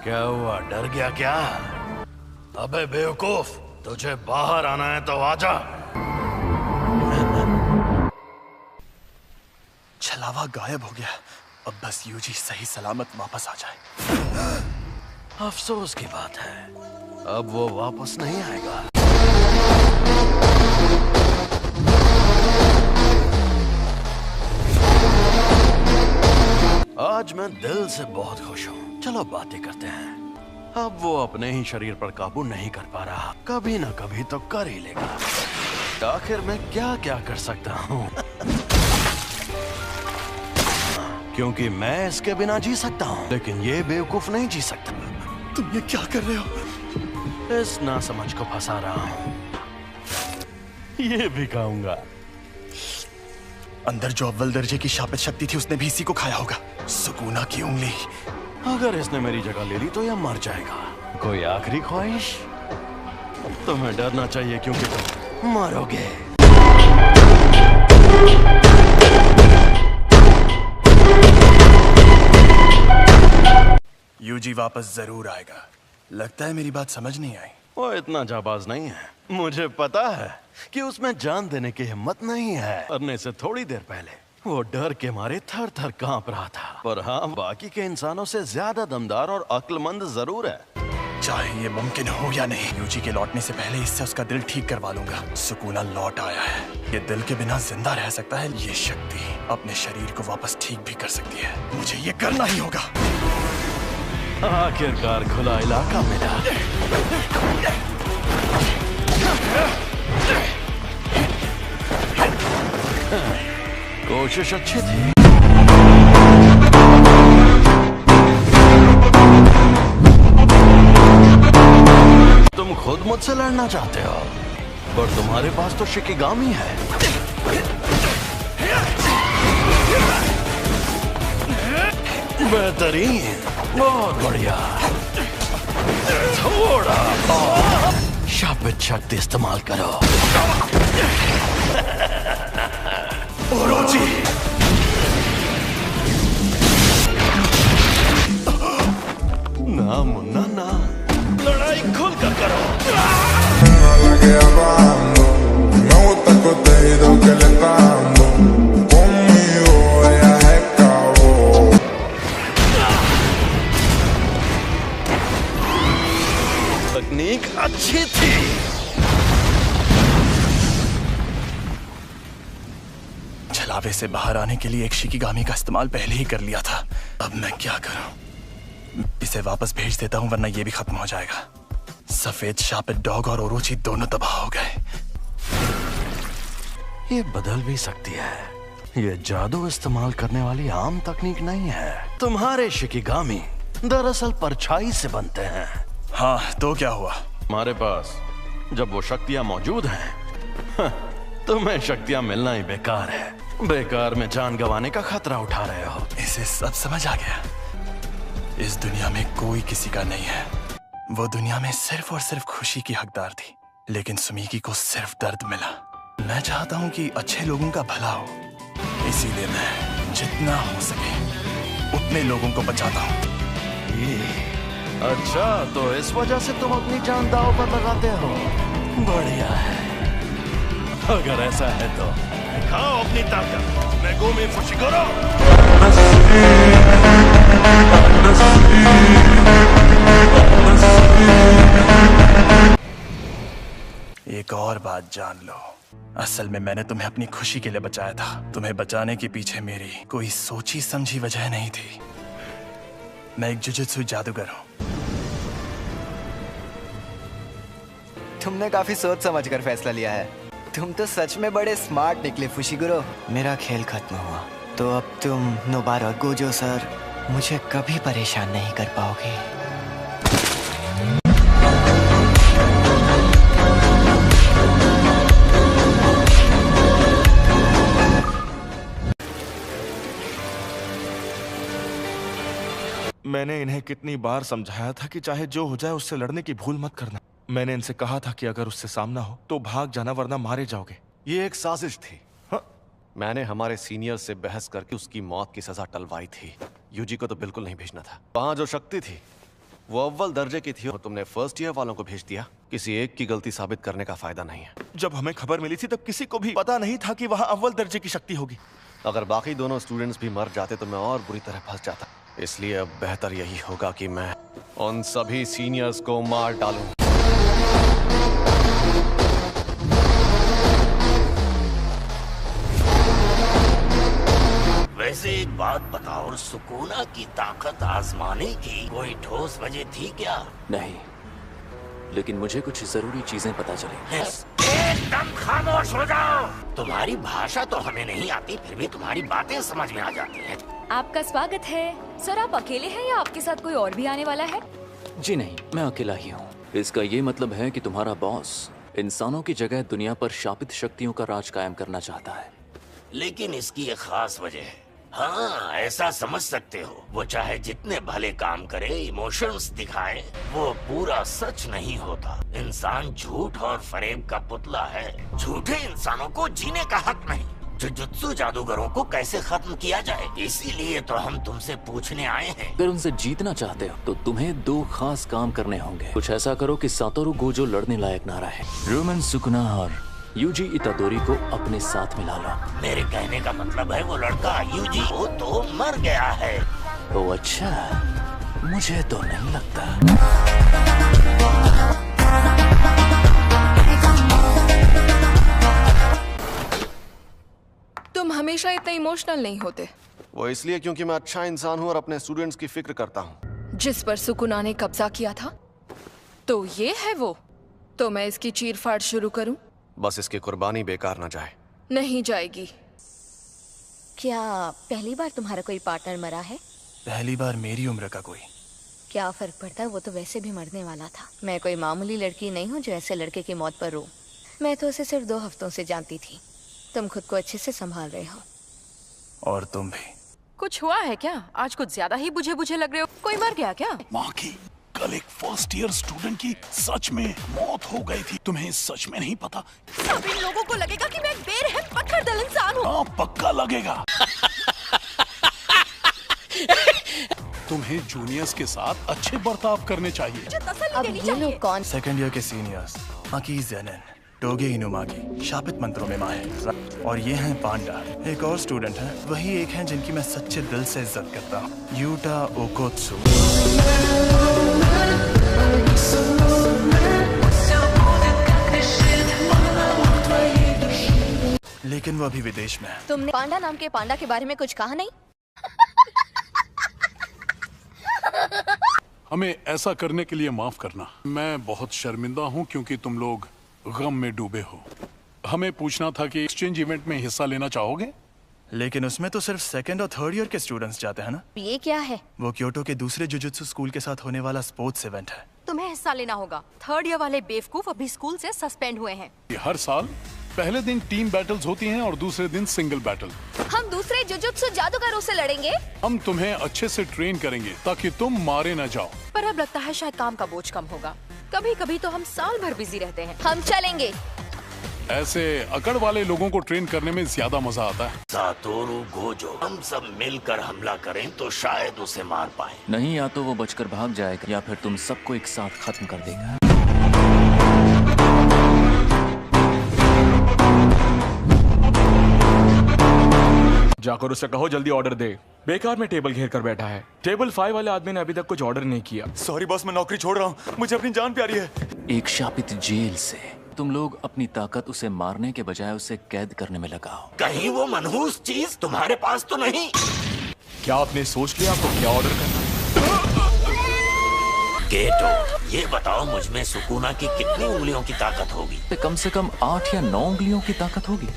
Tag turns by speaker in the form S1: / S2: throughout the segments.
S1: क्या हुआ, डर गया क्या? अबे बेवकूफ, तुझे बाहर आना है तो आजा।
S2: छलावा गायब हो गया। अब बस यूजी सही सलामत वापस आ जाए।
S1: अफसोस की बात है, अब वो वापस नहीं आएगा। आज मैं दिल से बहुत खुश हूँ। चलो बातें करते हैं। अब वो अपने ही शरीर पर काबू नहीं कर पा रहा, कभी ना कभी तो कर ही लेगा। आखिर मैं क्या क्या कर सकता हूँ? क्योंकि मैं इसके बिना जी सकता हूँ, लेकिन ये बेवकूफ नहीं जी सकता।
S2: तुम ये क्या कर रहे हो?
S1: इस नासमझ को फंसा रहा हूँ। ये भी खाऊंगा।
S2: अंदर जो अव्वल दर्जे की शापित शक्ति थी उसने भी इसी को खाया होगा। सुकूना की उंगली।
S1: अगर इसने मेरी जगह ले ली तो यह मर जाएगा। कोई आखिरी ख्वाहिश? तुम्हें डरना चाहिए क्योंकि तुम मरोगे।
S2: यूजी वापस जरूर आएगा। लगता है मेरी बात समझ नहीं आई।
S1: वो इतना जाबाज नहीं है। मुझे पता है कि उसमें जान देने की हिम्मत नहीं है। मरने से थोड़ी देर पहले वो डर के मारे थर थर कांप रहा था। पर हाँ, बाकी के इंसानों से ज्यादा दमदार और अक्लमंद जरूर है।
S2: चाहे ये मुमकिन हो या नहीं, यूजी के लौटने से पहले इससे उसका दिल ठीक करवा लूंगा। सुकूना लौट आया है। ये दिल के बिना जिंदा रह सकता है। ये शक्ति अपने शरीर को वापस ठीक भी कर सकती है। मुझे ये करना ही होगा।
S1: आखिरकार खुला इलाका मिला। कोशिश अच्छी थी। तुम खुद मुझसे लड़ना चाहते हो, पर तुम्हारे पास तो शिकिगामी है। बेहतरीन, बहुत बढ़िया। थोड़ा और शापित शक्ति इस्तेमाल करो।
S2: ओरोची!
S1: ना मुन्ना ना, लड़ाई खुल कर करो। तकनीक अच्छी थी।
S2: छलावे से बाहर आने के लिए एक शिकिगामी का इस्तेमाल पहले ही कर लिया था। अब मैं क्या करूं? इसे वापस भेज देता हूं, वरना ये भी खत्म हो जाएगा। सफेद शापित डॉग और ओरोची दोनों तबाह हो गए।
S1: ये बदल भी सकती है। ये जादू इस्तेमाल करने वाली आम तकनीक नहीं है। तुम्हारे शिकिगामी दरअसल परछाई से बनते हैं।
S2: हाँ, तो क्या हुआ?
S1: हमारे पास जब वो शक्तियां मौजूद हैं, तुम्हें शक्तियां मिलना ही बेकार है। बेकार में जान गंवाने का खतरा उठा रहे हो।
S2: इसे सब समझ आ गया। इस दुनिया में कोई किसी का नहीं है। वो दुनिया में सिर्फ और सिर्फ खुशी की हकदार थी, लेकिन सुमीकी को सिर्फ दर्द मिला। मैं चाहता हूँ कि अच्छे लोगों का भला हो, इसीलिए मैं जितना हो सके उतने लोगों को बचाता हूँ।
S1: अच्छा, तो इस वजह से तुम अपनी जान दांव पर लगाते हो। बढ़िया है। अगर ऐसा है तो दिखाओ अपनी ताकत। Megumi Fushiguro.
S2: एक और बात जान लो, असल में मैंने तुम्हें अपनी खुशी के लिए बचाया था। तुम्हें बचाने के पीछे मेरी कोई सोची समझी वजह नहीं थी। मैं एक जुजुत्सु जादूगर हूँ।
S3: तुमने काफी सोच समझ कर फैसला लिया है। तुम तो सच में बड़े स्मार्ट निकले फुशिगुरो। मेरा खेल खत्म हुआ, तो अब तुम नोबारा गोजो सर मुझे कभी परेशान नहीं कर पाओगे।
S4: मैंने इन्हें कितनी बार समझाया था कि चाहे जो हो जाए उससे लड़ने की भूल मत करना। मैंने इनसे कहा था कि अगर उससे सामना हो तो भाग जाना, वरना मारे जाओगे।
S5: ये एक साजिश थी।
S4: हाँ?
S5: मैंने हमारे सीनियर से बहस करके उसकी मौत की सजा टलवाई थी। यूजी को तो बिल्कुल नहीं भेजना था। वहां जो शक्ति थी वो अव्वल दर्जे की थी और तुमने फर्स्ट ईयर वालों को भेज दिया। किसी एक की गलती साबित करने का फायदा नहीं है।
S4: जब हमें खबर मिली थी तब किसी को भी पता नहीं था कि वहाँ अव्वल दर्जे की शक्ति होगी।
S5: अगर बाकी दोनों स्टूडेंट्स भी मर जाते तो मैं और बुरी तरह फंस जाता। इसलिए अब बेहतर यही होगा कि मैं उन सभी सीनियर्स को मार डालूं।
S6: वैसे एक बात बताओ, सुकूना की ताकत आजमाने की कोई ठोस वजह थी क्या?
S7: नहीं, लेकिन मुझे कुछ जरूरी चीजें पता चली।
S6: एकदम खामोश हो जाओ। तुम्हारी भाषा तो हमें नहीं आती, फिर भी तुम्हारी बातें समझ में आ जाती हैं।
S8: आपका स्वागत है। सर, आप अकेले हैं या आपके साथ कोई और भी आने वाला है?
S7: जी नहीं, मैं अकेला ही हूँ। इसका ये मतलब है कि तुम्हारा बॉस इंसानों की जगह दुनिया पर शापित शक्तियों का राज कायम करना चाहता है।
S6: लेकिन इसकी एक खास वजह है। हाँ, ऐसा समझ सकते हो, वो चाहे जितने भले काम करे, इमोशंस दिखाए, वो पूरा सच नहीं होता। इंसान झूठ और फरेब का पुतला है। झूठे इंसानों को जीने का हक नहीं। जुजुत्सु जादूगरों को कैसे खत्म किया जाए, इसीलिए तो हम तुमसे पूछने आए हैं।
S7: अगर उनसे जीतना चाहते हो तो तुम्हें 2 खास काम करने होंगे। कुछ ऐसा करो कि सातोरु गोजो लड़ने लायक ना रहे। रूमन सुकुना और यूजी इतादोरी को अपने साथ मिला लो।
S6: मेरे कहने का मतलब है वो लड़का यूजी वो तो मर गया है।
S7: ओ अच्छा, मुझे तो नहीं लगता।
S8: तुम हमेशा इतने इमोशनल नहीं होते।
S5: वो इसलिए क्योंकि मैं अच्छा इंसान हूँ और अपने स्टूडेंट्स की फिक्र करता हूँ।
S8: जिस पर सुकुना ने कब्जा किया था, तो ये है वो। तो मैं इसकी चीर-फाड़ शुरू करूं?
S5: बस इसकी कुर्बानी बेकार ना जाए।
S8: नहीं जाएगी।
S9: क्या पहली बार तुम्हारा कोई पार्टनर मरा है?
S2: पहली बार मेरी उम्र का कोई।
S9: क्या फर्क पड़ता है, वो तो वैसे भी मरने वाला था। मैं कोई मामूली लड़की नहीं हूँ जो ऐसे लड़के की मौत पर रो। मैं तो उसे सिर्फ 2 हफ्तों से जानती थी। तुम खुद को अच्छे से संभाल रहे हो।
S2: और तुम भी।
S8: कुछ हुआ है क्या? आज कुछ ज्यादा ही बुझे बुझे लग रहे हो। कोई मर गया क्या?
S10: माँ की कल एक फर्स्ट ईयर स्टूडेंट की सच में मौत हो गई थी। तुम्हें सच में नहीं पता?
S8: सब इन लोगों को लगेगा कि मैं एक बेरहम पत्थरदिल इंसान हूँ।
S10: हाँ, पक्का लगेगा। तुम्हें जूनियर्स के साथ अच्छे बर्ताव करने चाहिए।
S9: अब ये लोग कौन?
S2: सेकंड ईयर के सीनियर्स माकी ज़ेनन, टोगे इनुमाकी, शापित मंत्रों में माहिर। और ये हैं पांडा। एक और स्टूडेंट है, वही एक हैं जिनकी मैं सच्चे दिल से इज्जत करता हूँ, यूटा ओकोत्सु। लेकिन वो अभी विदेश में है।
S9: तुमने पांडा नाम के पांडा के बारे में कुछ कहा नहीं?
S10: हमें ऐसा करने के लिए माफ करना। मैं बहुत शर्मिंदा हूँ क्योंकि तुम लोग गम में डूबे हो। हमें पूछना था कि एक्सचेंज इवेंट में हिस्सा लेना चाहोगे?
S2: लेकिन उसमें तो सिर्फ सेकंड और थर्ड ईयर के स्टूडेंट्स जाते हैं ना?
S9: ये क्या है?
S2: वो क्योटो के दूसरे जुजुत्सु स्कूल के साथ होने वाला स्पोर्ट्स इवेंट है।
S8: तुम्हें हिस्सा लेना होगा। 3rd ईयर वाले बेवकूफ अभी स्कूल से सस्पेंड हुए हैं।
S10: हर साल पहले दिन टीम बैटल्स होती हैं और दूसरे दिन सिंगल बैटल।
S9: हम दूसरे जुजुत्सु जादूगरों से लड़ेंगे।
S10: हम तुम्हें अच्छे से ट्रेन करेंगे ताकि तुम मारे न जाओ।
S8: पर अब लगता है शायद काम का बोझ कम होगा। कभी कभी तो हम साल भर बिजी रहते हैं।
S9: हम चलेंगे।
S10: ऐसे अकड़ वाले लोगों को ट्रेन करने में ज्यादा मजा आता है।
S6: सातोरु गोजो, हम सब मिलकर हमला करें तो शायद उसे मार पाए।
S7: नहीं, या तो वो बचकर भाग जाएगा या फिर तुम सबको एक साथ खत्म कर देगा।
S4: जाकर उसे कहो जल्दी ऑर्डर दे। बेकार में टेबल घेर कर बैठा है। टेबल 5 वाले आदमी ने अभी तक कुछ ऑर्डर नहीं किया। सॉरी बॉस, मैं नौकरी छोड़ रहा हूँ। मुझे अपनी जान प्यारी है।
S7: एक शापित जेल से तुम लोग अपनी ताकत उसे मारने के बजाय उसे कैद करने में लगाओ।
S6: कहीं वो मनहूस चीज तुम्हारे पास तो नहीं?
S4: क्या आपने सोच लिया आपको क्या ऑर्डर करना है?
S6: गेटो, ये बताओ मुझ में सुकुना की कितनी उंगलियों की ताकत होगी?
S7: कम से कम 8 या 9 उंगलियों की ताकत होगी।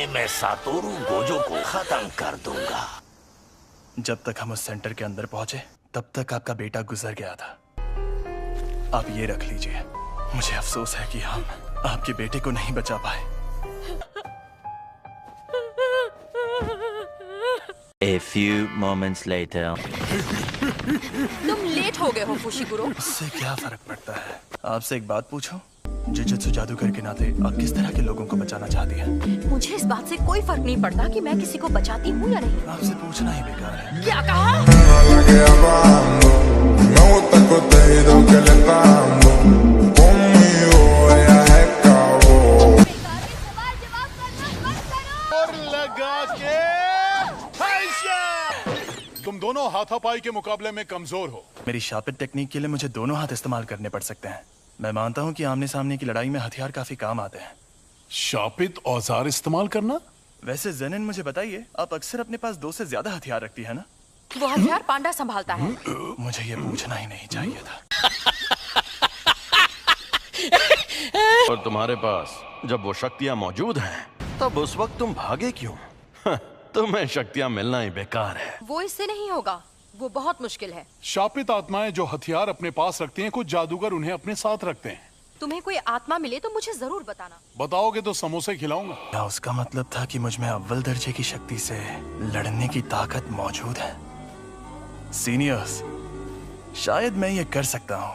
S6: मैं सातोरु गोजो को खत्म कर दूंगा।
S2: जब तक हम उस सेंटर के अंदर पहुंचे तब तक आपका बेटा गुजर गया था। आप ये रख लीजिए। मुझे अफसोस है कि हम आपके बेटे को नहीं बचा पाए।
S11: A few moments later.
S8: तुम लेट हो गए हो फुशिगुरो।
S2: इससे क्या फर्क पड़ता है? आपसे एक बात पूछूं? जुजुत्सु जादूगर के नाते आप किस तरह के लोगों को बचाना चाहती हैं?
S8: मुझे इस बात से कोई फर्क नहीं पड़ता कि मैं किसी को बचाती हूँ या नहीं।
S2: आपसे पूछना ही बेकार है।
S8: क्या कहा?
S12: gusta contenido que le está dando. Conmigo ella es cabo.
S10: और लगा के तुम दोनों हाथापाई के मुकाबले में कमजोर हो।
S2: मेरी शापित टेक्निक के लिए मुझे दोनों हाथ इस्तेमाल करने पड़ सकते हैं। मैं मानता हूँ कि आमने सामने की लड़ाई में हथियार काफी काम आते हैं।
S10: शापित औजार इस्तेमाल करना?
S2: वैसे जेनिन मुझे बताइए, आप अक्सर अपने पास 2 से ज्यादा हथियार रखती है ना?
S13: वो हथियार पांडा संभालता है।
S2: मुझे ये पूछना ही नहीं चाहिए था।
S1: और तुम्हारे पास जब वो शक्तियां मौजूद हैं, तब उस वक्त तुम भागे क्यों? तुम्हें शक्तियां मिलना ही बेकार है।
S13: वो इससे नहीं होगा, वो बहुत मुश्किल है।
S10: शापित आत्माएं जो हथियार अपने पास रखती हैं, कुछ जादूगर उन्हें अपने साथ रखते हैं।
S13: तुम्हें कोई आत्मा मिले तो मुझे जरूर बताना।
S10: बताओगे तो समोसे खिलाऊंगा।
S2: क्या उसका मतलब था कि मुझ में अव्वल दर्जे की शक्ति से लड़ने की ताकत मौजूद है? सीनियर्स, शायद मैं ये कर सकता हूँ।